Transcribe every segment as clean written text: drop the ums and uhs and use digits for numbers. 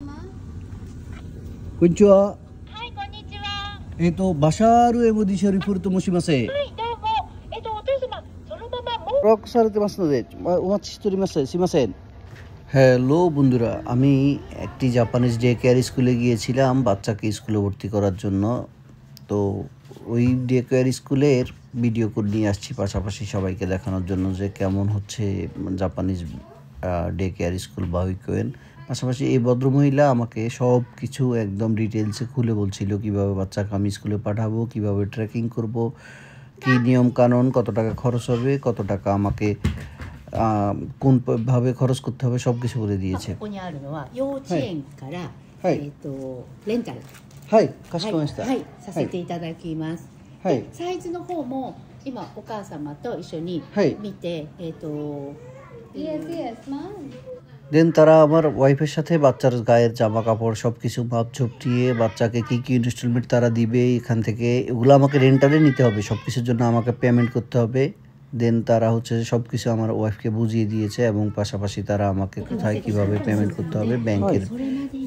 こんにちは。はい、こんにちは。バシャールエモディシャリフルと申します。はい、どうも。お父様、そのままもうロックされてますので、お待ちしております。すいません। Hello বন্ধুরা, আমি একটি জাপানিজ ডে কেয়ার স্কুলে গিয়েছিলাম বাচ্চাকে স্কুলে ভর্তি করার জন্য। তো ওই ডে কেয়ার স্কুলের ভিডিও করে নিয়ে আসছি পাশাপাশি সবাইকে দেখানোর জন্য যে কেমন হচ্ছে জাপানিজ ডে কেয়ার স্কুল বাহুইকোয়েন। পাশাপাশি এই ভদ্রমহিলা আমাকে সব কিছু একদম ডিটেলসে খুলে বলছিল কীভাবে বাচ্চাকে আমি স্কুলে পাঠাবো, কীভাবে ট্রেকিং করব, কী নিয়ম কানুন, কত টাকা খরচ হবে, কত টাকা আমাকে কোনভাবে খরচ করতে হবে সব কিছু বলে দিয়েছে। ここにあるのは幼稚園から、はいレンタル、はい、かしこまりました。はい、させていただきます。はいでサイズの方も今お母様と一緒にはい見て、Yes, ma'am. দেন তারা আমার ওয়াইফের সাথে বাচ্চার গায়ের জামা কাপড় সব কিছু মাপ ঝুপটিয়ে বাচ্চাকে কী কী ইনস্টলমেন্ট তারা দিবে এখান থেকে এগুলো আমাকে রেন্টালে নিতে হবে, সব কিছুর জন্য আমাকে পেমেন্ট করতে হবে। দেন তারা হচ্ছে সব কিছু আমার ওয়াইফকে বুঝিয়ে দিয়েছে এবং পাশাপাশি তারা আমাকে কোথায় কীভাবে পেমেন্ট করতে হবে,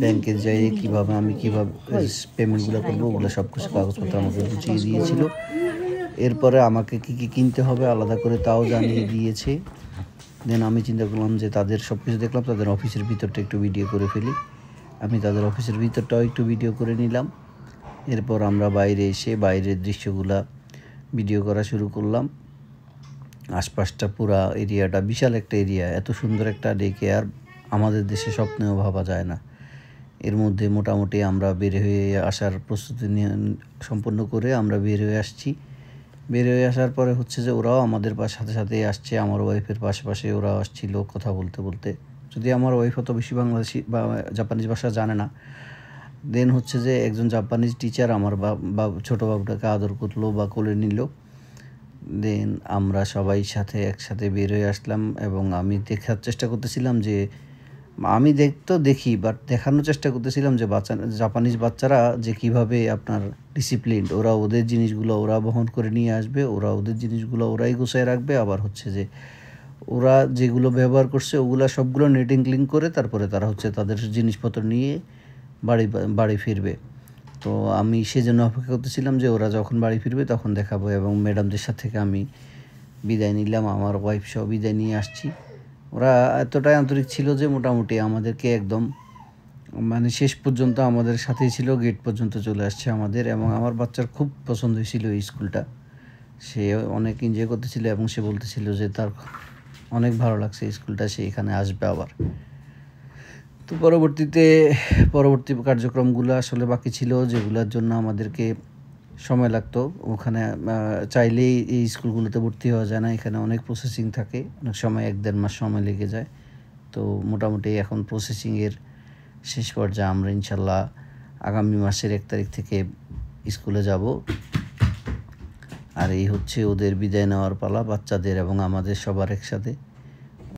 ব্যাংকের যাই কীভাবে আমি কীভাবে পেমেন্টগুলো করবো ওগুলো সব কিছু কাগজপত্র আমাকে বুঝিয়ে দিয়েছিল। এরপরে আমাকে কী কী কিনতে হবে আলাদা করে তাও জানিয়ে দিয়েছে। দেন আমি চিন্তা করলাম যে তাদের সব কিছু দেখলাম, তাদের অফিসের ভিতরটা একটু ভিডিও করে ফেলি। আমি তাদের অফিসের ভিতরটাও একটু ভিডিও করে নিলাম। এরপর আমরা বাইরে এসে বাইরের দৃশ্যগুলা ভিডিও করা শুরু করলাম। আশপাশটা পুরা এরিয়াটা বিশাল একটা এরিয়া, এত সুন্দর একটা ডে কেয়ার আমাদের দেশে স্বপ্নেও ভাবা যায় না। এর মধ্যে মোটামুটি আমরা বের হয়ে আসার প্রস্তুতি সম্পন্ন করে আমরা বের হয়ে আসছি। বের হয়ে আসার পরে হচ্ছে যে ওরাও আমাদের সাথে সাথে আসছে, আমার ওয়াইফের পাশে ওরাও আসছিল কথা বলতে বলতে। যদি আমার ওয়াইফ অত বেশি বাংলাদেশি বা জাপানিজ ভাষা জানে না। দেন হচ্ছে যে একজন জাপানিজ টিচার আমার ছোটো বাবুটাকে আদর করলো বা কোলে নিল। দেন আমরা সবাই একসাথে বের হয়ে আসলাম এবং আমি দেখার চেষ্টা করতেছিলাম যে আমি দেখি বাট দেখানোর চেষ্টা করতেছিলাম যে জাপানিজ বাচ্চারা যে কিভাবে আপনার ডিসিপ্লিন, ওরা ওদের জিনিসগুলো ওরা বহন করে নিয়ে আসবে, ওরা ওদের জিনিসগুলো ওরাই গুছিয়ে রাখবে। আবার হচ্ছে যে ওরা যেগুলো ব্যবহার করছে ওগুলো সবগুলো নেটিং ক্লিন করে তারপরে তারা হচ্ছে তাদের জিনিসপত্র নিয়ে বাড়ি ফিরবে। তো আমি সেজন্য অপেক্ষা করতেছিলাম যে ওরা যখন বাড়ি ফিরবে তখন দেখাবো এবং ম্যাডামদের সাথে থেকে আমি বিদায় নিলাম, আমার ওয়াইফ সহ বিদায় নিয়ে আসছি। ওরা এতটাই আন্তরিক ছিল যে মোটামুটি আমাদেরকে একদম শেষ পর্যন্ত আমাদের সাথেই ছিল, গেট পর্যন্ত চলে আসছে আমাদের। এবং আমার বাচ্চার খুব পছন্দ হয়েছিল এই স্কুলটা, সে অনেক এনজয় করতেছিল এবং সে বলতেছিল যে তার অনেক ভালো লাগছে এই স্কুলটা, সে এখানে আসবে আবার। তো পরবর্তী কার্যক্রমগুলো আসলে বাকি ছিল যেগুলোর জন্য আমাদেরকে সময় লাগতো। ওখানে চাইলেই এই স্কুলগুলোতে ভর্তি হওয়া যায় না, এখানে অনেক প্রসেসিং থাকে, অনেক সময় 1-1.5 মাস সময় লেগে যায়। তো মোটামুটি এখন প্রসেসিংয়ের শেষ পর্যায়ে আমরা ইনশাল্লাহ আগামী মাসের 1 তারিখ থেকে স্কুলে যাব। আর এই হচ্ছে ওদের বিদায় নেওয়ার পালা, বাচ্চাদের এবং আমাদের সবার একসাথে।